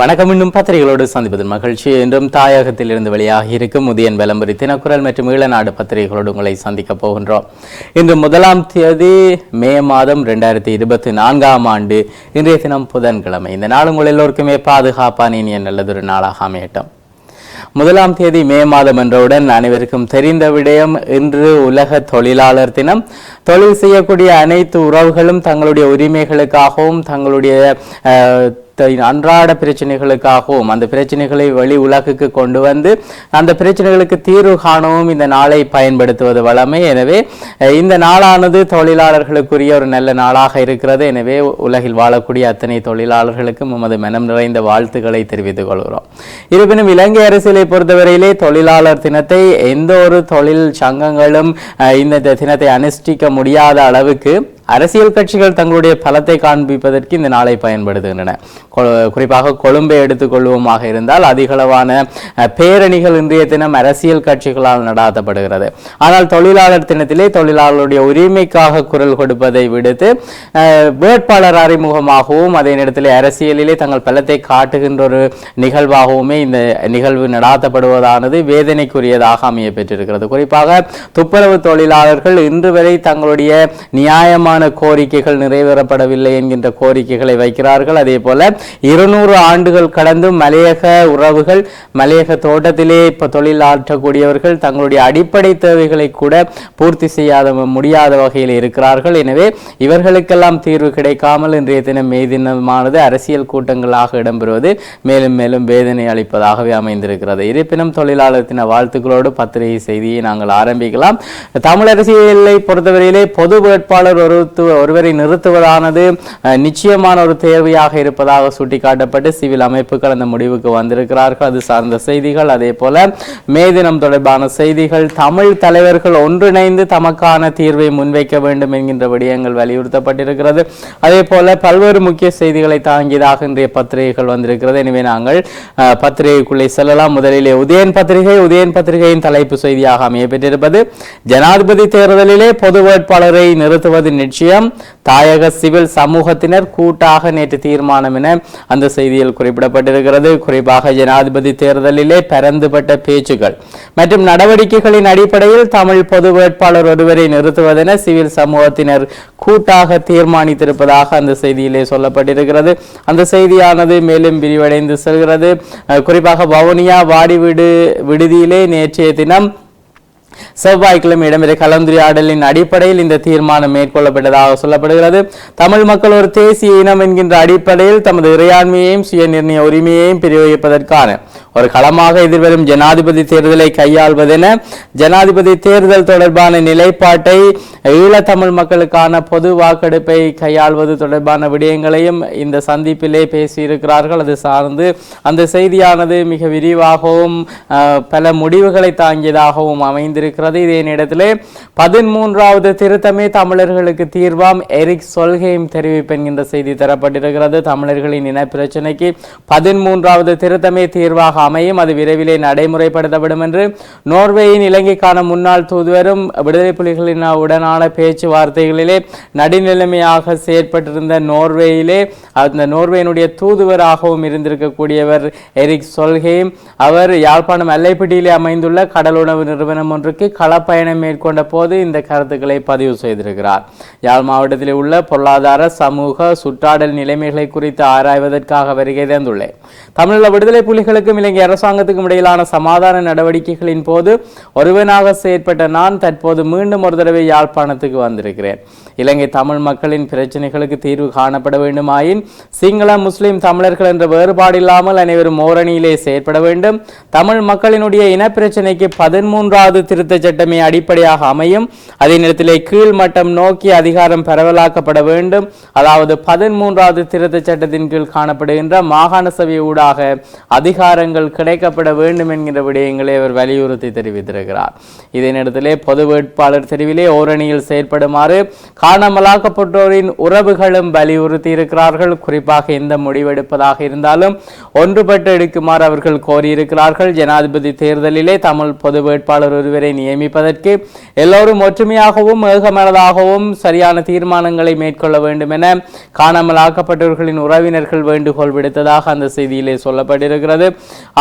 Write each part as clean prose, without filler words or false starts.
வணக்கம். இன்னும் பத்திரிகைகளோடு சந்திப்பதில் மகிழ்ச்சி. என்றும் தாயகத்திலிருந்து வெளியாகி இருக்கும் உதயன் விளம்பரி தினக்குரல் மற்றும் ஈழநாடு பத்திரிகைகளோடு உங்களை சந்திக்க போகின்றோம். இன்று 1ஆம் தேதி மே மாதம் 2024ஆம் ஆண்டு. இன்றைய தினம் புதன்கிழமை. இந்த நாள் உங்கள் எல்லோருக்குமே பாதுகாப்பான இனிய நல்லதொரு நாளாக அமையட்டும். 1ஆம் தேதி மே மாதம் என்றவுடன் அனைவருக்கும் தெரிந்த விடயம், இன்று உலக தொழிலாளர் தினம். தொழில் செய்யக்கூடிய அனைத்து உறவுகளும் தங்களுடைய உரிமைகளுக்காகவும் தங்களுடைய அன்றாட பிரச்சனைகளுக்காகவும் அந்த பிரச்சனைகளை வெளி உலகுக்கு கொண்டு வந்து அந்த பிரச்சனைகளுக்கு தீர்வு காணவும் இந்த நாளை பயன்படுத்துவது வழமை. எனவே இந்த நாளானது தொழிலாளர்களுக்குரிய ஒரு நல்ல நாளாக இருக்கிறது. எனவே உலகில் வாழக்கூடிய அத்தனை தொழிலாளர்களுக்கும் நமது மனம் நிறைந்த வாழ்த்துக்களை தெரிவித்துக் கொள்கிறோம். இருப்பினும் இலங்கை அரசியலை பொறுத்தவரையிலே தொழிலாளர் தினத்தை எந்த ஒரு தொழில் சங்கங்களும் இந்த தினத்தை அனுஷ்டிக்க முடியாத அளவுக்கு அரசியல் கட்சிகள் தங்களுடைய பலத்தை காண்பிப்பதற்கு இந்த நாளை பயன்படுத்துகின்றன. குறிப்பாக கொழும்பை எடுத்துக்கொள்வோமாக இருந்தால் அதிகளவான பேரணிகள் இன்றைய தினம் அரசியல் கட்சிகளால் நடாத்தப்படுகிறது. ஆனால் தொழிலாளர் தினத்திலே தொழிலாளர்களுடைய உரிமைக்காக குரல் கொடுப்பதை விடுத்து வேட்பாளர் அறிமுகமாகவும் அதே நேரத்திலே அரசியலிலே தங்கள் பலத்தை காட்டுகின்ற ஒரு நிகழ்வாகவுமே இந்த நிகழ்வு நடாத்தப்படுவதானது வேதனைக்குரியதாக அமைய பெற்றிருக்கிறது. குறிப்பாக துப்புரவு தொழிலாளர்கள் இன்று வரை தங்களுடைய நியாயமான கோரிக்கைகள் நிறைவேறப்படவில்லை என்கின்ற கோரிக்கைகளை வைக்கிறார்கள். அதே போல 200 ஆண்டுகள் கடந்து மலையக உறவுகள் மலையக தோட்டத்திலே இப்ப தொழில் ஆற்றக்கூடியவர்கள் தங்களுடைய அடிப்படை தேவைகளை கூட பூர்த்தி செய்யாத முடியாத வகையில் இருக்கிறார்கள். எனவே இவர்களுக்கெல்லாம் தீர்வு கிடைக்காமல் இன்றைய தினம் மே தினமானது அரசியல் கூட்டங்களாக இடம்பெறுவது மேலும் மேலும் வேதனை அளிப்பதாகவே அமைந்திருக்கிறது. இருப்பினும் தொழிலாளர் தின வாழ்த்துக்களோடு பத்திரிகை செய்தியை நாங்கள் ஆரம்பிக்கலாம். தமிழ் அரசியலை பொறுத்தவரையிலே பொது வேட்பாளர் ஒருவரை நிறுத்துவதானது நிச்சயமான ஒரு தேவையாக இருப்பதாக சுட்டிக்காட்டப்பட்டு சிவில் அமைப்புகள் அந்த முடிவுக்கு வந்திருக்கிறார்கள். அது சார்ந்த செய்திகள், அதே போல மே தினம் தொடர்பான செய்திகள், தமிழ் தலைவர்கள் ஒன்றிணைந்து தமக்கான தீர்வை முன்வைக்க வேண்டும் என்கின்ற விடயங்கள் வலியுறுத்தப்பட்டிருக்கிறது. அதே போல பல்வேறு முக்கிய செய்திகளை தாங்கியதாக இன்றைய பத்திரிகைகள் வந்திருக்கிறது. எனவே நாங்கள் பத்திரிகைக்குள்ளே செல்லலாம். முதலிலே உதயன் பத்திரிகையின் தலைப்பு செய்தியாக அமைய பெற்றிருப்பது, ஜனாதிபதி தேர்தலிலே பொது வேட்பாளரை நிறுத்துவது நிச்சயம், தாயக சிவில் சமூகத்தினர் கூட்டாக நேற்று தீர்மானம் என அந்த செய்தியில் குறிப்பிடப்பட்டிருக்கிறது. குறிப்பாக ஜனாதிபதி தேர்தலிலே பரந்துபட்ட பேச்சுகள் மற்றும் நடவடிக்கைகளின் அடிப்படையில் தமிழ் பொது வேட்பாளர் ஒருவரை நிறுத்துவதென சிவில் சமூகத்தினர் கூட்டாக தீர்மானித்திருப்பதாக அந்த செய்தியிலே சொல்லப்பட்டிருக்கிறது. அந்த செய்தியானது மேலும் விரிவடைந்து செல்கிறது. குறிப்பாக வவுனியா வாடி விடுதியிலே நேற்றைய தினம் செவ்வாய்க்கிழமை இடம்பெற்ற கலந்துரையாடலின் அடிப்படையில் இந்த தீர்மானம் மேற்கொள்ளப்பட்டதாக சொல்லப்படுகிறது. தமிழ் மக்கள் ஒரு தேசிய இனம் என்கின்ற அடிப்படையில் தமது இறையாண்மையையும் சுய நிர்ணய உரிமையையும் பிரயோகிப்பதற்கான ஒரு களமாக எதிர்வரும் ஜனாதிபதி தேர்தலை கையாள்வதென ஜனாதிபதி தேர்தல் தொடர்பான நிலைப்பாட்டை ஈழத்தமிழ் மக்களுக்கான பொது வாக்கெடுப்பை கையாள்வது தொடர்பான விடயங்களையும் இந்த சந்திப்பிலே பேசியிருக்கிறார்கள். அது சார்ந்து அந்த செய்தியானது மிக விரிவாகவும் பல முடிவுகளை தாங்கியதாகவும் அமைந்திருக்கிறது. இதே நேரத்திலே 13வது திருத்தமே தமிழர்களுக்கு தீர்வாம் எரிக் சொல்ஹெய்ம் தெரிவிப்பு என்கின்ற செய்தி தரப்பட்டிருக்கிறது. தமிழர்களின் இன பிரச்சனைக்கு 13வது திருத்தமே தீர்வாக அமையும், அது விரைவிலே நடைமுறைப்படுத்தப்படும் என்று நோர்வேயின் இலங்கைக்கான முன்னாள் தூதுவரும் விடுதலை புலிகளின் உடனான பேச்சுவார்த்தைகளிலே நடுநிலைமையாக செயற்பட்டிருந்த நோர்வேயிலே அந்த நோர்வேயினுடைய தூதுவராகவும் இருந்திருக்கக்கூடியவர் எரிக் சொல்ஹெய்ம். அவர் யாழ்ப்பாணம் அல்லைப்பிட்டியிலே அமைந்துள்ள கடலுணவு நிறுவனம் ஒன்றுக்கு களப்பயணம் மேற்கொண்ட போது இந்த கருத்துக்களை பதிவு செய்திருக்கிறார். யாழ் மாவட்டத்தில் உள்ள பொருளாதார சமூக சுற்றாடல் நிலைமைகளை குறித்து ஆராய்வதற்காக வருகை தந்துள்ளேன். தமிழீழ விடுதலை புலிகளுக்கும் இலங்கை அரசாங்கத்துக்கும் இடையிலான சமாதான நடவடிக்கைகளின் போது ஒருவனாக செயற்பட்ட நான் தற்போது மீண்டும் ஒரு தடவை யாழ்ப்பாணத்துக்கு வந்திருக்கிறேன். இலங்கை தமிழ் மக்களின் பிரச்சனைகளுக்கு தீர்வு காணப்பட வேண்டுமாயின் சிங்கள முஸ்லிம் தமிழர்கள் என்ற வேறுபாடு இல்லாமல் அனைவரும் ஓரணியிலே செயற்பட வேண்டும். தமிழ் மக்களினுடைய இனப்பிரச்சனைக்கு 13வது திருத்த சட்டமே அடிப்படையாக அமையும். அதே நேரத்திலே கீழ்மட்டம் நோக்கி அதிகாரம் பரவலாக்கப்பட வேண்டும். அதாவது 13வது திருத்த சட்டத்தின் கீழ் காணப்படுகின்ற மாகாண சபை ஊடாக அதிகாரங்கள் கிடைக்கப்பட வேண்டும் என்கிற விடயங்களை அவர் வலியுறுத்தி தெரிவித்திருக்கிறார். இதே நேரத்திலே பொது வேட்பாளர் தெரிவிலே ஓரணியில் செயற்படுமாறு காணாமலாக்கப்பட்டோரின் உறவுகளும் வலியுறுத்தி இருக்கிறார்கள். குறிப்பாக எந்த முடிவெடுப்பதாக இருந்தாலும் ஒன்றுபட்டு எடுக்குமாறு அவர்கள் கோரியிருக்கிறார்கள். ஜனாதிபதி தேர்தலிலே தமிழ் பொது வேட்பாளர் ஒருவரை நியமிப்பதற்கு எல்லோரும் ஒற்றுமையாகவும் ஏகமனதாகவும் சரியான தீர்மானங்களை மேற்கொள்ள வேண்டும் என காணாமலாக்கப்பட்டவர்களின் உறவினர்கள் வேண்டுகோள் விடுத்ததாக அந்த செய்தி செய்தியிலே சொல்லப்பட்டிருக்கிறது.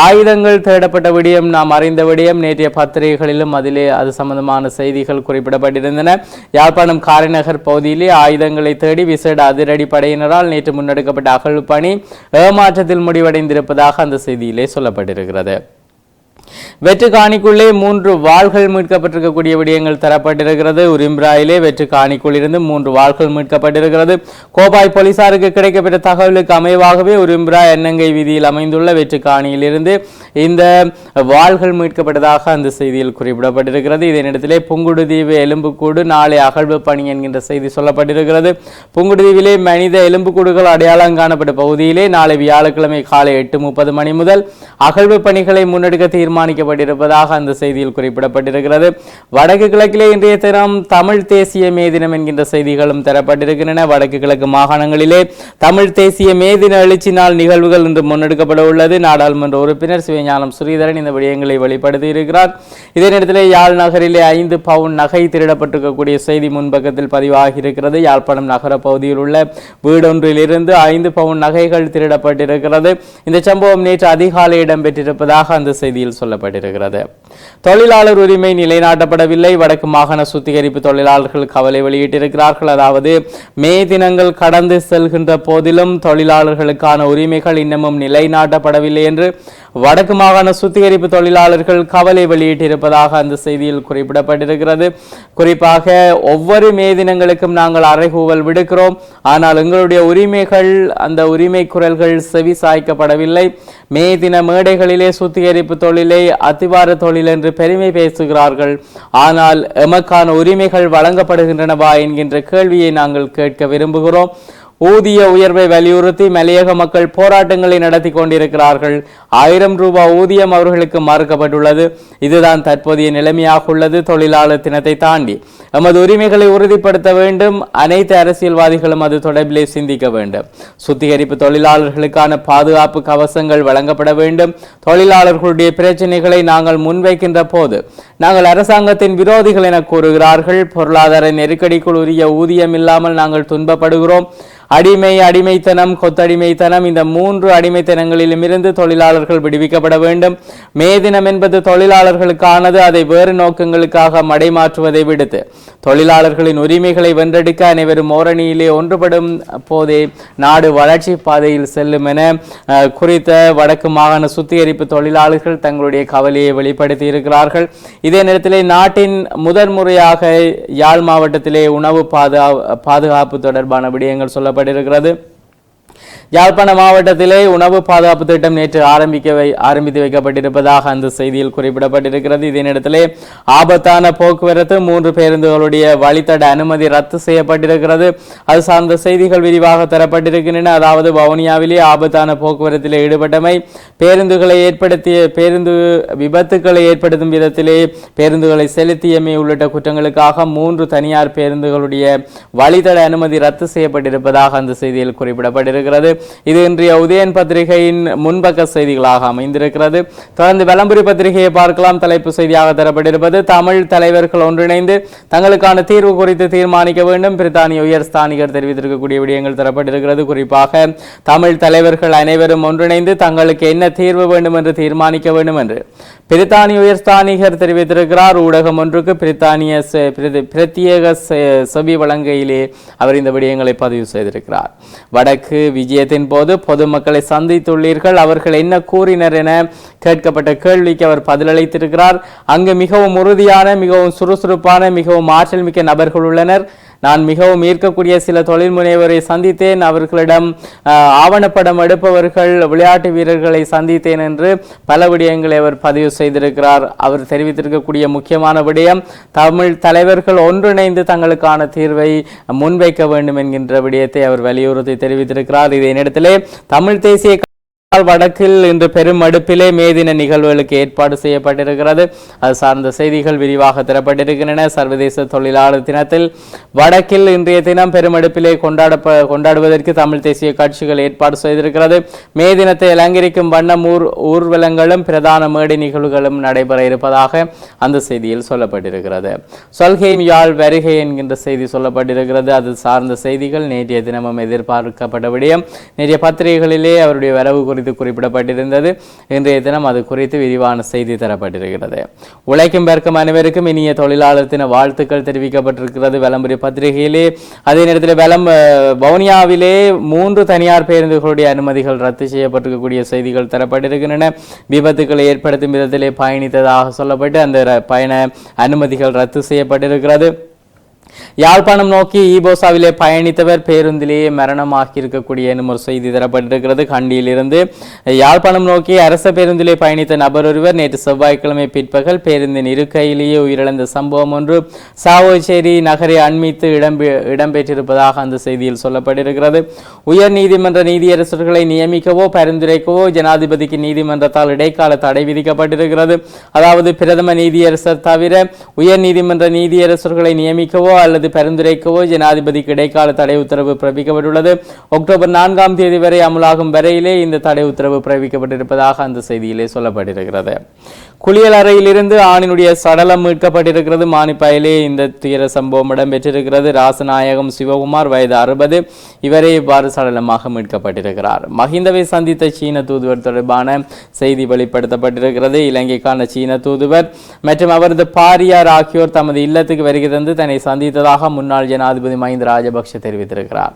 ஆயுதங்கள் தேடப்பட்ட விடயம் நாம் அறிந்த விடயம். நேற்றைய பத்திரிகைகளிலும் அதிலே அது சம்பந்தமான செய்திகள் குறிப்பிடப்பட்டிருந்தன. யாழ்ப்பாணம் காரைநகர் பகுதியிலே ஆயுதங்களை தேடி விசேட அதிரடி படையினரால் நேற்று முன்னெடுக்கப்பட்ட அகழ்வு பணி ஏமாற்றத்தில் முடிவடைந்திருப்பதாக அந்த செய்தியிலே சொல்லப்பட்டிருக்கிறது. வெற்று காணிக்குள்ளே 3 வாள்கள் மீட்கப்பட்டிருக்கக்கூடிய விடயங்கள் தரப்பட்டிருக்கிறது. உரிம்பிராயிலே வெற்று காணிக்குள் இருந்து 3 வாள்கள் மீட்கப்பட்டிருக்கிறது. கோபாய் போலீசாருக்கு கிடைக்கப்பட்ட தகவலுக்கு அமைவாகவே உரிம்பிராய் எண்ணங்கை வீதியில் அமைந்துள்ள வெற்று காணியில் இருந்து இந்த வாள்கள் மீட்கப்பட்டதாக அந்த செய்தியில் குறிப்பிடப்பட்டிருக்கிறது. இதனிடத்திலே புங்குடுதீவு எலும்புக்கூடு நாளை அகழ்வு பணி என்கின்ற செய்தி சொல்லப்பட்டிருக்கிறது. புங்குடுதீவிலே மனித எலும்புக்கூடுகள் அடையாளம் காணப்பட்ட பகுதியிலே நாளை வியாழக்கிழமை காலை 8:30 மணி முதல் அகழ்வு பணிகளை முன்னெடுக்க தீர்மானிக்கப்பட்டிருப்பதாக அந்த செய்தியில் குறிப்பிடப்பட்டிருக்கிறது. வடக்கு கிழக்கிலே இன்றைய தினம் தமிழ் தேசிய மே தினம் என்கின்ற செய்திகளும் தரப்பட்டிருக்கின்றன. வடக்கு கிழக்கு மாகாணங்களிலே தமிழ் தேசிய மே தின எழுச்சி நாள் நிகழ்வுகள் இன்று முன்னெடுக்கப்பட உள்ளது. நாடாளுமன்ற உறுப்பினர் சிவஞானம் ஸ்ரீதரன் இந்த விடயங்களை வெளிப்படுத்தி இருக்கிறார். இதே நேரத்தில் யாழ் நகரிலே 5 பவுன் நகை திருடப்பட்டிருக்கக்கூடிய செய்தி முன்பக்கத்தில் பதிவாகி இருக்கிறது. யாழ்ப்பாணம் நகர பகுதியில் உள்ள வீடொன்றிலிருந்து 5 பவுன் நகைகள் திருடப்பட்டிருக்கிறது. இந்த சம்பவம் நேற்று அதிகாலை இடம்பெற்றிருப்பதாக அந்த செய்தியில் சொல்லப்பட்டிருக்கிறது. தொழிலாளர் உரிமை நிலைநாட்டப்படவில்லை. வடக்கு மாகாண சுத்திகரிப்பு தொழிலாளர்கள் கவலை வெளியிட்டிருக்கிறார்கள். அதாவது மே தினங்கள் கடந்து செல்கின்ற போதிலும் தொழிலாளர்களுக்கான உரிமைகள் இன்னமும் நிலைநாட்டப்படவில்லை என்று வடக்கு மாகாண சுத்திகரிப்பு தொழிலாளர்கள் கவலை வெளியிட்டிருப்பதாக அந்த செய்தியில் குறிப்பிடப்பட்டிருக்கிறது. குறிப்பாக ஒவ்வொரு மே தினங்களுக்கும் நாங்கள் அறைகூவல் விடுக்கிறோம். ஆனால் எங்களுடைய உரிமைகள் அந்த உரிமை குரல்கள் செவி சாய்க்கப்படவில்லை. மே தின மேடைகளிலே சுத்திகரிப்பு தொழிலை அத்திவார தொழில் என்று பெருமை பேசுகிறார்கள். ஆனால் எமக்கான உரிமைகள் வழங்கப்படுகின்றனவா என்கின்ற கேள்வியை நாங்கள் கேட்க விரும்புகிறோம். ஊதிய உயர்வை வலியுறுத்தி மலையக மக்கள் போராட்டங்களை நடத்தி கொண்டிருக்கிறார்கள். 1000 ரூபாய் ஊதியம் அவர்களுக்கு மறுக்கப்பட்டுள்ளது. இதுதான் தற்போதைய நிலைமையாக உள்ளது. தொழிலாளர் தினத்தை தாண்டி எமது உரிமைகளை உறுதிப்படுத்த வேண்டும். அனைத்து அரசியல்வாதிகளும் அது தொடர்பிலே சிந்திக்க வேண்டும். சுத்திகரிப்பு தொழிலாளர்களுக்கான பாதுகாப்பு கவசங்கள் வழங்கப்பட வேண்டும். தொழிலாளர்களுடைய பிரச்சனைகளை நாங்கள் முன்வைக்கின்ற போது நாங்கள் அரசாங்கத்தின் விரோதிகள் என கூறுகிறார்கள். பொருளாதார நெருக்கடிக்குள் உரிய ஊதியம் இல்லாமல் நாங்கள் துன்பப்படுகிறோம். அடிமைத்தனம், கொத்தடிமைத்தனம், இந்த 3 அடிமைத்தனங்களிலும் இருந்து தொழிலாளர்கள் விடுவிக்கப்பட வேண்டும். மே தினம் என்பது தொழிலாளர்களுக்கானது. அதை வேறு நோக்கங்களுக்காக மடைமாற்றுவதை விடுத்து தொழிலாளர்களின் உரிமைகளை வென்றெடுக்க அனைவரும் ஓரணியிலே ஒன்றுபடும் போதே நாடு வளர்ச்சி பாதையில் செல்லும் என குறித்த வடக்கு மாகாண சுத்திகரிப்பு தொழிலாளர்கள் தங்களுடைய கவலையை வெளிப்படுத்தி இருக்கிறார்கள். இதே நேரத்திலே நாட்டின் முதன்முறையாக யாழ் மாவட்டத்திலே உணவு பாதுகாப்பு தொடர்பான விடயங்கள் சொல்லப்பட்டிருக்கிறது. யாழ்ப்பாண மாவட்டத்திலே உணவு பாதுகாப்பு திட்டம் நேற்று ஆரம்பித்து வைக்கப்பட்டிருப்பதாக அந்த செய்தியில் குறிப்பிடப்பட்டிருக்கிறது. இதே நேரத்திலே ஆபத்தான போக்குவரத்து 3 பேருந்துகளுடைய வழித்தட அனுமதி ரத்து செய்யப்பட்டிருக்கிறது. அது சார்ந்த செய்திகள் விரிவாக தரப்பட்டிருக்கின்றன. அதாவது வவுனியாவிலே ஆபத்தான போக்குவரத்திலே ஈடுபட்டமை, பேருந்து விபத்துக்களை ஏற்படுத்தும் விதத்திலே பேருந்துகளை செலுத்தியமை உள்ளிட்ட குற்றங்களுக்காக 3 தனியார் பேருந்துகளுடைய வழித்தட அனுமதி ரத்து செய்யப்பட்டிருப்பதாக அந்த செய்தியில் குறிப்பிடப்பட்டிருக்கிறது. இது இன்றைய உதயன் பத்திரிகையின் முன்பக்க செய்திகளாக அமைந்திருக்கிறது. தொடர்ந்து விளம்பரி பத்திரிகையை பார்க்கலாம். தலைப்பு செய்தியாக தரப்பட்டிருப்பது தமிழ் தலைவர்கள் ஒன்றிணைந்து தங்களுக்கான தீர்வு குறித்து தீர்மானிக்க வேண்டும். பிரித்தானிய உயர் ஸ்தானிகர் தெரிவித்திருக்கக்கூடிய விடயங்கள் தரப்பட்டிருக்கிறது. குறிப்பாக தமிழ் தலைவர்கள் அனைவரும் ஒன்றிணைந்து தங்களுக்கு என்ன தீர்வு வேண்டும் என்று தீர்மானிக்க வேண்டும் என்று பிரித்தானிய உயர் ஸ்தானிகர் தெரிவித்திருக்கிறார். ஊடகம் ஒன்றுக்கு பிரித்தானிய பிரத்யேக செவி வழங்கையிலே அவர் இந்த விடயங்களை பதிவு செய்திருக்கிறார். வடக்கு விஜயத்தின் போது பொதுமக்களை சந்தித்துள்ளீர்கள், அவர்கள் என்ன கூறினர் என கேட்கப்பட்ட கேள்விக்கு அவர் பதிலளித்திருக்கிறார். அங்கு மிகவும் உறுதியான, மிகவும் சுறுசுறுப்பான, மிகவும் ஆற்றல் மிக்க நபர்கள் உள்ளனர். நான் மிகவும் ஈர்க்கக்கூடிய சில தொழில் முனைவரை சந்தித்தேன். அவர்களிடம் ஆவணப்படம் எடுப்பவர்கள், விளையாட்டு வீரர்களை சந்தித்தேன் என்று பல விடயங்களை அவர் பதிவு செய்திருக்கிறார். அவர் தெரிவித்திருக்கக்கூடிய முக்கியமான விடயம் தமிழ் தலைவர்கள் ஒன்றிணைந்து தங்களுக்கான தீர்வை முன்வைக்க வேண்டும் என்கின்ற விடயத்தை அவர் வலியுறுத்தி தெரிவித்திருக்கிறார். இதே நேரத்திலே தமிழ் தேசிய வடக்கில் இன்று பெரும் அடுப்பிலே மே தின நிகழ்வுகளுக்கு ஏற்பாடு செய்யப்பட்டிருக்கிறது. அது சார்ந்த செய்திகள் விரிவாக தரப்பட்டிருக்கின்றன. சர்வதேச தொழிலாளர் தினத்தில் வடக்கில் இன்றைய தினம் பெருமடுப்பிலே கொண்டாடுவதற்கு தமிழ் தேசிய கட்சிகள் ஏற்பாடு செய்திருக்கிறது. மே தினத்தை அலங்கரிக்கும் வண்ணம் ஊர்வலங்களும் பிரதான மேடை நிகழ்வுகளும் நடைபெற இருப்பதாக அந்த செய்தியில் சொல்லப்பட்டிருக்கிறது. சொல்ஹெய்ம் யாழ் வருகை என்கின்ற செய்தி சொல்லப்பட்டிருக்கிறது. அது சார்ந்த செய்திகள் நேற்றைய தினமும் எதிர்பார்க்கப்பட்ட விடயம். நேற்றைய பத்திரிகைகளிலே அவருடைய வரவு குறித்து குறித்து குறிப்பிடப்பட்டிருந்தது. இன்றைய தினம் அது குறித்து விரிவான செய்தி தரப்பட்டிருக்கிறது. உழைக்கும் பெருக்கும் அனைவருக்கும் இனிய தொழிலாளர் தின வாழ்த்துக்கள் தெரிவிக்கப்பட்டிருக்கிறது விளம்பர பத்திரிகையிலே. அதே நேரத்தில் வவுனியாவிலே 3 தனியார் பேருந்துகளுடைய அனுமதிகள் ரத்து செய்யப்பட்டிருக்கக்கூடிய செய்திகள் தரப்பட்டிருக்கின்றன. விபத்துக்களை ஏற்படுத்தும் விதத்திலே பயணித்ததாக சொல்லப்பட்டு அந்த பயண அனுமதிகள் ரத்து செய்யப்பட்டிருக்கிறது. யாழ்ப்பாணம் நோக்கி ஈபோசாவிலே பயணித்தவர் பேருந்திலேயே மரணமாகி இருக்கக்கூடிய ஒரு செய்தி தரப்பட்டிருக்கிறது. கண்டியிலிருந்து யாழ்ப்பாணம் நோக்கி அரச பேருந்திலே பயணித்த நபர் ஒருவர் நேற்று செவ்வாய்க்கிழமை பிற்பகல் பேருந்தின் இருக்கையிலேயே உயிரிழந்த சம்பவம் ஒன்று சாவோச்சேரி நகரை அண்மித்து இடம்பெற்றிருப்பதாக அந்த செய்தியில் சொல்லப்பட்டிருக்கிறது. உயர் நீதிமன்ற நீதியரசர்களை நியமிக்கவோ பரிந்துரைக்கவோ ஜனாதிபதிக்கு நீதிமன்றத்தால் இடைக்கால தடை விதிக்கப்பட்டிருக்கிறது. அதாவது பிரதம நீதியரசர் தவிர உயர் நீதிமன்ற நீதியரசர்களை நியமிக்கவோ அல்லது பரிந்துரைக்கவோ ஜனாதிபதிக்கு இடைக்கால தடை உத்தரவு பிறப்பிக்கப்பட்டுள்ளது. அக்டோபர் 4ஆம் தேதி வரை அமலாகும் வரையிலே இந்த தடை உத்தரவு பிறப்பிக்கப்பட்டிருப்பதாக அந்த செய்தியிலே சொல்லப்பட்டிருக்கிறது. குளியல் அறையிலிருந்து ஆணினுடைய சடலம் மீட்கப்பட்டிருக்கிறது. மானிப்பாயிலே இந்த துயர சம்பவம் இடம்பெற்றிருக்கிறது. ராசநாயகம் சிவகுமார் வயது 60 இவரே இவ்வாறு சடலமாக மீட்கப்பட்டிருக்கிறார். மஹிந்தவை சந்தித்த சீன தூதுவர் தொடர்பான செய்தி வெளிப்படுத்தப்பட்டிருக்கிறது. இலங்கைக்கான சீன தூதுவர் மற்றும் அவரது பாரியார் ஆகியோர் தமது இல்லத்துக்கு வருகை தந்து தன்னை சந்தித்ததாக முன்னாள் ஜனாதிபதி மஹிந்த ராஜபக்ஷ தெரிவித்திருக்கிறார்.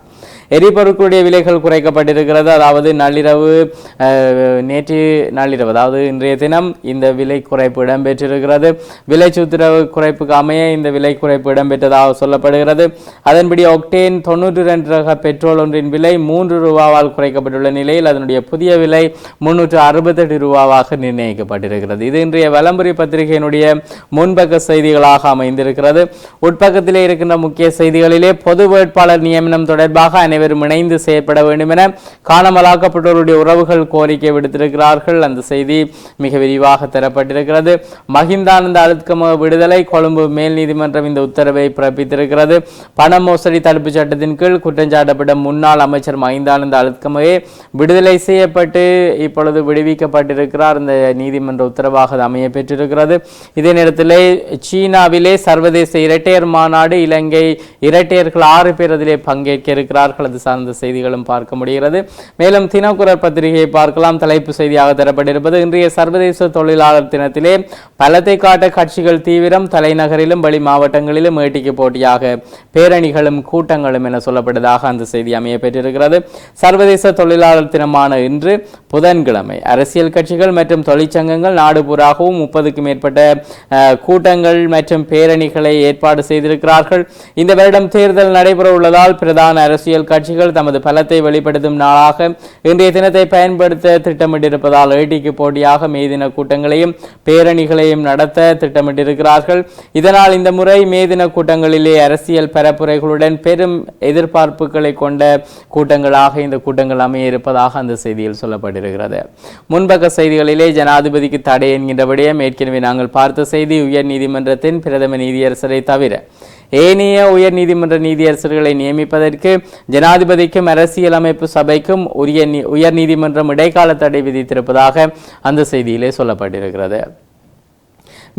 எரிபொருட்களுடைய விலைகள் குறைக்கப்பட்டிருக்கிறது. அதாவது நேற்று நள்ளிரவு அதாவது இன்றைய தினம் இந்த விலை குறைப்பு இடம்பெற்றிருக்கிறது. விலை சூத்திரவு குறைப்புக்கு அமைய இந்த விலை குறைப்பு இடம்பெற்றதாக சொல்லப்படுகிறது. அதன்படி ஒக்டேன் 92 ரக பெட்ரோல் ஒன்றின் விலை 3 ரூபாவால் குறைக்கப்பட்டுள்ள நிலையில் அதனுடைய புதிய விலை 368 ரூபாவாக நிர்ணயிக்கப்பட்டிருக்கிறது. இது இன்றைய விளம்பரி பத்திரிகையினுடைய முன்பக்க செய்திகளாக அமைந்திருக்கிறது. உட்பக்கத்திலே இருக்கின்ற முக்கிய செய்திகளிலே பொது வேட்பாளர் நியமனம் தொடர்பாக அனைவரும் இணைந்து செயற்பட வேண்டும் என காணாமலாக்கப்பட்டோருடைய உறவுகள் கோரிக்கை விடுத்திருக்கிறார்கள். அந்த செய்தி மிக விரிவாக தரப்பட்டிருக்கிறது. மஹிந்தானந்த அழுத்கம விடுதலை கொழும்பு மேல் நீதிமன்றம் இந்த உத்தரவை பிறப்பித்திருக்கிறது. பண மோசடி தடுப்பு சட்டத்தின் கீழ் குற்றஞ்சாட்டப்பட்ட முன்னாள் அமைச்சர் மஹிந்தானந்த அழுத்கமவே விடுதலை செய்யப்பட்டு இப்பொழுது விடுவிக்கப்பட்டிருக்கிறார். இந்த நீதிமன்ற உத்தரவாக அமைய பெற்றிருக்கிறது. இதே நேரத்திலே சீனாவிலே சர்வதேச இரட்டையர் மாநாடு, இலங்கை இரட்டையர்கள் 6 பேர் அதிலே பங்கேற்க இருக்கிறார்கள். அது சார்ந்த செய்திகளும் பார்க்க முடிகிறது. மேலும் தினக்குரல் பத்திரிகையை பார்க்கலாம். தலைப்பு செய்தியாக தரப்பட்டிருப்பது இன்றைய சர்வதேச தொழிலாளர் தினத்திலே பலத்தை காட்ட கட்சிகள் தீவிரம், தலைநகரிலும் வெளி மாவட்டங்களிலும் ஏட்டிக்கு போட்டியாக பேரணிகளும் கூட்டங்களும் என சொல்லப்பட்டதாக அந்த செய்தி அமைய பெற்றிருக்கிறது. சர்வதேச தொழிலாளர் தினமான இன்று புதன்கிழமை அரசியல் கட்சிகள் மற்றும் தொழிற்சங்கங்கள் நாடு பூராகவும் 30க்கும் மேற்பட்ட கூட்டங்கள் மற்றும் பேரணிகளை ஏற்பாடு செய்திருக்கிறார்கள். இந்த வருடம் தேர்தல் நடைபெற உள்ளதால் பிரதான அரசியல் கட்சிகள் தமது பலத்தை வெளிப்படுத்தும் நாளாக இன்றைய தினத்தை பயன்படுத்த திட்டமிட்டிருப்பதால் ஏட்டிக்கு போட்டியாக மே தின கூட்டங்களையும் பேரணிகளையும் நடத்த திட்டமிட்டிருக்கிறார்கள். இதனால் இந்த முறை மே தின கூட்டங்களிலே அரசியல் பரப்புரைகளுடன் பெரும் எதிர்பார்ப்புகளை கொண்ட கூட்டங்களாக இந்த கூட்டங்கள் அமைய இருப்பதாக அந்த செய்தியில் சொல்லப்பட்டிருக்கிறது. முன்பக்க செய்திகளிலே ஜனாதிபதிக்கு தடை என்கின்ற விடயம் ஏற்கனவே நாங்கள் பார்த்த செய்தி. உயர் நீதிமன்றத்தின் பிரதம நீதியரசரை தவிர ஏனைய உயர் நீதிமன்ற நீதியரசர்களை நியமிப்பதற்கு ஜனாதிபதிக்கும் அரசியலமைப்பு சபைக்கும் உயர் நீதிமன்றம் இடைக்கால தடை விதித்திருப்பதாக அந்த செய்தியிலே சொல்லப்பட்டிருக்கிறது.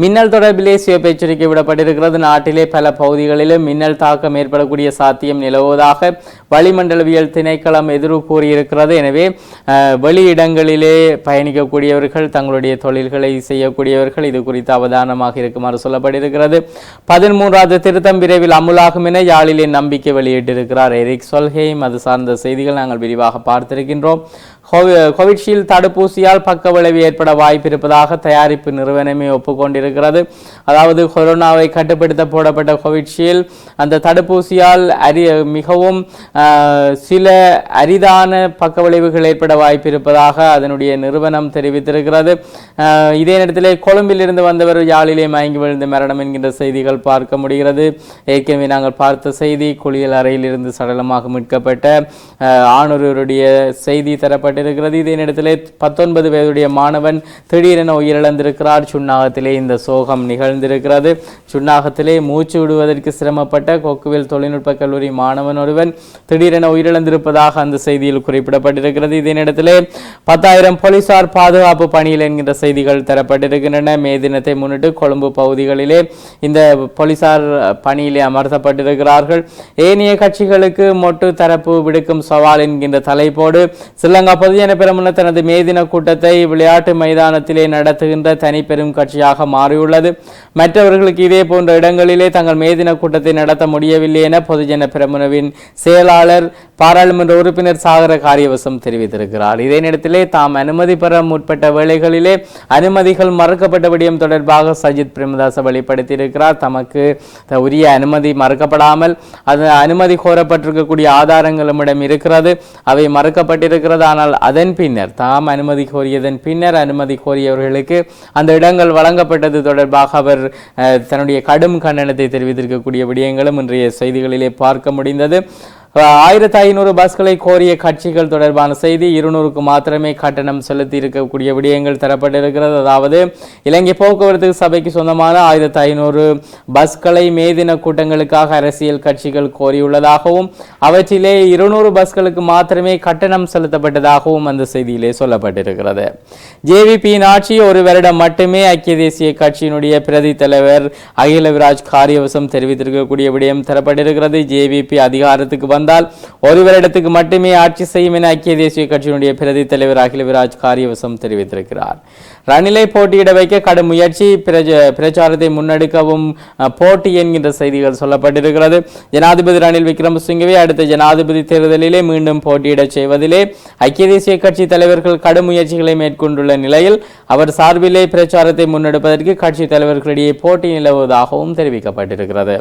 மின்னல் தொடர்பிலே சிவப்பு எச்சரிக்கை விடப்பட்டிருக்கிறது. நாட்டிலே பல பகுதிகளிலும் மின்னல் தாக்கம் ஏற்படக்கூடிய சாத்தியம் நிலவுவதாக வளிமண்டலவியல் திணைக்களம் எதிர்வு கூறியிருக்கிறது. எனவே வெளியிடங்களிலே பயணிக்கக்கூடியவர்கள், தங்களுடைய தொழில்களை செய்யக்கூடியவர்கள் இது குறித்து அவதானமாக இருக்குமாறு சொல்லப்பட்டிருக்கிறது. 13வது திருத்தம் விரைவில் அமுலாகும் என யாழிலே நம்பிக்கை வெளியிட்டிருக்கிறார் எரிக் சொல்ஹெய்ம். அது சார்ந்த செய்திகள் நாங்கள் விரிவாக பார்த்திருக்கின்றோம். கோவிட்ஷீல்டு தடுப்பூசியால் பக்க விளைவு ஏற்பட வாய்ப்பு இருப்பதாக தயாரிப்பு நிறுவனமே ஒப்புக்கொண்டிருக்கிறது. அதாவது கொரோனாவை கட்டுப்படுத்த போடப்பட்ட கோவிட்ஷீல்டு அந்த தடுப்பூசியால் மிகவும் சில அரிதான பக்க விளைவுகள் ஏற்பட வாய்ப்பு இருப்பதாக அதனுடைய நிறுவனம் தெரிவித்திருக்கிறது. இதே நேரத்திலே கொழும்பில் இருந்து வந்தவர் யாழிலே மயங்கி விழுந்த மரணம் என்கின்ற செய்திகள் பார்க்க முடிகிறது. ஏற்கனவே நாங்கள் பார்த்த செய்தி, குளியல் அறையில் இருந்து சடலமாக மீட்கப்பட்ட ஆணொருவருடைய செய்தி தரப்பட்டிருக்கிறது. இதே நேரத்திலே 19 வயதுடைய மாணவன் திடீரென உயிரிழந்திருக்கிறார். சுன்னாகத்திலே இந்த சோகம் நிகழ்ந்திருக்கிறது. சுன்னாகத்திலே மூச்சு விடுவதற்கு சிரமப்பட்ட கொக்குவில் தொழில்நுட்ப கல்லூரி மாணவன் ஒருவன் திடீரென உயிரிழந்திருப்பதாக அந்த செய்தியில் குறிப்பிடப்பட்டிருக்கிறது. இதே நேரத்திலே 10,000 போலீசார் பாதுகாப்பு பணியில் என்கின்ற செய்திகள் தரப்பட்டிருக்கின்றன. மே தினத்தை முன்னிட்டு கொழும்பு பகுதிகளிலே இந்த போலீசார் பணியிலே அமர்த்தப்பட்டிருக்கிறார்கள். ஏனைய கட்சிகளுக்கு மொட்டு தரப்பு விடுக்கும் சவால் என்கின்ற தலைப்போடு ஸ்ரீலங்கா பொதுஜன பெரமுன தனது மேதின கூட்டத்தை விளையாட்டு மைதானத்திலே நடத்துகின்ற தனிப்பெரும் கட்சியாக மாறியுள்ளது. மற்றவர்களுக்கு இதே போன்ற இடங்களிலே தங்கள் மேதின கூட்டத்தை நடத்த முடியவில்லை என பொதுஜன பெரமுனவின் செயலாளர் பாராளுமன்ற உறுப்பினர் சாகர காரியவசம் தெரிவித்திருக்கிறார். இதே நேரத்திலே தாம் அனுமதி பெற முற்பட்ட வேளைகளிலே அனுமதிகள் மறுக்கப்பட்ட விடயம் தொடர்பாக சஜித் பிரேமதாச வெளிப்படுத்தியிருக்கிறார். தமக்கு உரிய அனுமதி மறுக்கப்படாமல் அது அனுமதி கோரப்பட்டிருக்கக்கூடிய ஆதாரங்கள் நம்மிடம் இருக்கிறது, அவை மறுக்கப்பட்டிருக்கிறது. ஆனால் அதன் பின்னர் தாம் அனுமதி கோரியதன் பின்னர் அனுமதி கோரியவர்களுக்கு அந்த இடங்கள் வழங்கப்பட்டது தொடர்பாக அவர் தன்னுடைய கடும் கண்டனத்தை தெரிவித்திருக்கக்கூடிய விடயங்களும் இன்றைய செய்திகளிலே பார்க்க முடிந்தது. 1500 பஸ்களை கோரிய கட்சிகள் தொடர்பான செய்தி, 200க்கு மாத்திரமே கட்டணம் செலுத்தி இருக்கக்கூடிய விடயங்கள் தரப்பட்டிருக்கிறது. அதாவது இலங்கை போக்குவரத்து சபைக்கு சொந்தமான 1500 பஸ்களை மேதின கூட்டங்களுக்காக அரசியல் கட்சிகள் கோரியுள்ளதாகவும் அவற்றிலே 200 பஸ்களுக்கு மாத்திரமே கட்டணம் செலுத்தப்பட்டதாகவும் அந்த செய்தியிலே சொல்லப்பட்டிருக்கிறது. ஜேவிபியின் ஆட்சி ஒரு வருடம் மட்டுமே ஐக்கிய தேசிய கட்சியினுடைய பிரதி தலைவர் அகில விராஜ் காரியவசம் தெரிவித்திருக்கக்கூடிய விடயம் தரப்பட்டிருக்கிறது. ஜேவிபி அதிகாரத்துக்கு வந்தால் ஒரு வருடத்துக்கு மட்டுமே ஆட்சி செய்யும் என ஐக்கிய தேசிய கட்சியினுடைய பிரதி தலைவர் அகில விராஜ் காரியவசம் தெரிவித்திருக்கிறார். ரணிலை போட்டியிட வைக்க கடும் முயற்சி, பிரச்சாரத்தை முன்னெடுக்கவும் போட்டி என்கின்ற செய்திகள் சொல்லப்பட்டிருக்கிறது. ஜனாதிபதி ரணில் விக்ரமசிங்கவை அடுத்த ஜனாதிபதி தேர்தலிலே மீண்டும் போட்டியிட செய்வதிலே ஐக்கிய தேசிய கட்சி தலைவர்கள் கடும் முயற்சிகளை மேற்கொண்டுள்ள நிலையில் அவர் சார்பிலே பிரச்சாரத்தை முன்னெடுப்பதற்கு கட்சி தலைவர்களிடையே போட்டி நிலவுவதாகவும் தெரிவிக்கப்பட்டிருக்கிறது.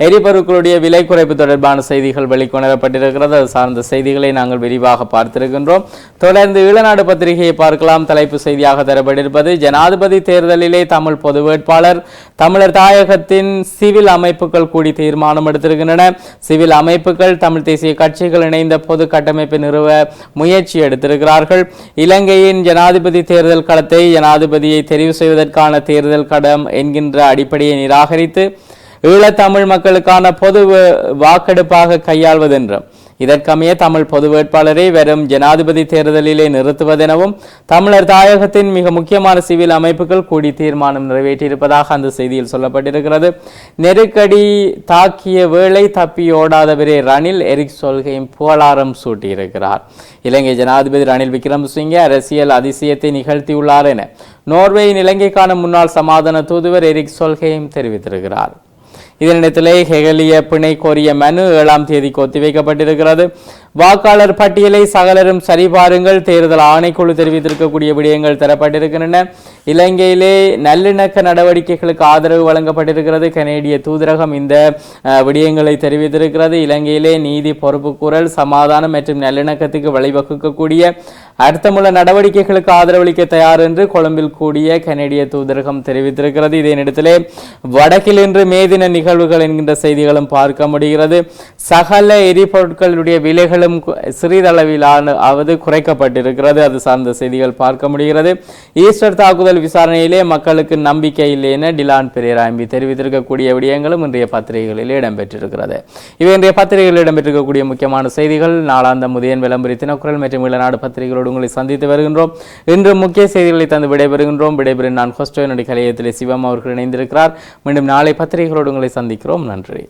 எரிபொருட்களுடைய விலை குறைப்பு தொடர்பான செய்திகள் வெளிக்கொணரப்பட்டிருக்கிறது. அது சார்ந்த செய்திகளை நாங்கள் விரிவாக பார்த்திருக்கின்றோம். தொடர்ந்து ஈழநாடு பத்திரிகையை பார்க்கலாம். தலைப்பு செய்தியாக தரப்பட்டிருப்பது, ஜனாதிபதி தேர்தலிலே தமிழ் பொது வேட்பாளர், தமிழர் தாயகத்தின் சிவில் அமைப்புகள் கூடி தீர்மானம் எடுத்திருக்கின்றன. சிவில் அமைப்புகள் தமிழ் தேசிய கட்சிகள் இணைந்த பொது கட்டமைப்பை நிறுவ முயற்சி எடுத்திருக்கிறார்கள். இலங்கையின் ஜனாதிபதி தேர்தல் களத்தை ஜனாதிபதியை தெரிவு செய்வதற்கான தேர்தல் களம் என்கின்ற அடிப்படையை நிராகரித்து ஈழத்தமிழ் மக்களுக்கான பொது வாக்கெடுப்பாக கையாள்வதென்றும் இதற்கமைய தமிழ் பொது வேட்பாளரை வரும் ஜனாதிபதி தேர்தலிலே நிறுத்துவதெனவும் தமிழர் தாயகத்தின் மிக முக்கியமான சிவில் அமைப்புகள் கூடி தீர்மானம் நிறைவேற்றியிருப்பதாக அந்த செய்தியில் சொல்லப்பட்டிருக்கிறது. நெருக்கடி தாக்கிய வேளை தப்பியோடாதவரே ரணில், எரிக் சொல்கையும் புகழாரம் சூட்டியிருக்கிறார். இலங்கை ஜனாதிபதி ரணில் விக்ரமசிங்கே அரசியல் அதிசயத்தை நிகழ்த்தியுள்ளார் என நோர்வேயின் இலங்கைக்கான முன்னாள் சமாதான தூதுவர் எரிக் சொல்கையும் தெரிவித்திருக்கிறார். இதனிடத்திலே ஹெகலிய பிணை கோரிய மனு 7ஆம் தேதிக்கு ஒத்திவைக்கப்பட்டிருக்கிறது. வாக்காளர் பட்டியலை சகலரும் சரிபாருங்கள், தேர்தல் ஆணைக்குழு தெரிவித்திருக்கக்கூடிய விடயங்கள் தரப்பட்டிருக்கின்றன. இலங்கையிலே நல்லிணக்க நடவடிக்கைகளுக்கு ஆதரவு வழங்கப்பட்டிருக்கிறது. கனேடிய தூதரகம் இந்த விடயங்களை தெரிவித்திருக்கிறது. இலங்கையிலே நீதி, பொறுப்புக்கூறல், சமாதானம் மற்றும் நல்லிணக்கத்துக்கு வழிவகுக்கக்கூடிய அர்த்தமுள்ள நடவடிக்கைகளுக்கு ஆதரவளிக்க தயார் என்று கொழும்பில் கூடிய கனேடிய தூதரகம் தெரிவித்திருக்கிறது. இதே நேரத்திலே வடக்கில் இன்று மேதின நிகழ்வுகள் என்கின்ற செய்திகளும் பார்க்க முடிகிறது. சகல எரிபொருட்களுடைய விலைகளும் சிறிதளவிலான குறைக்கப்பட்டிருக்கிறது. அது சார்ந்த செய்திகள் பார்க்க முடிகிறது. ஈஸ்டர் தாக்குதல் விசாரணையிலே மக்களுக்கு நம்பிக்கை இல்லை என டிலான் பெரேரா எம்பி தெரிவித்திருக்கக்கூடிய விடயங்களும் இன்றைய பத்திரிகைகளில் இடம்பெற்றிருக்கிறது. இவை இன்றைய பத்திரிகைகளில் இடம்பெற்றிருக்கக்கூடிய முக்கியமான செய்திகள். நாளாந்த முதியன் விளம்பரி தினக்குரல் மற்றும் ஈழநாடு பத்திரிகைகளோடு உங்களை சந்தித்து வருகின்றோம். இன்று முக்கிய செய்திகளை தந்து விடைபெறுகின்றோம். விடைபெறும் நான் ஹோஸ்டோ என்னுடைய கலையத்திலே சிவம் அவர்கள் இணைந்திருக்கிறார். மீண்டும் நாளை பத்திரிகைகளோடு உங்களை சந்திக்கிறோம். நன்றி.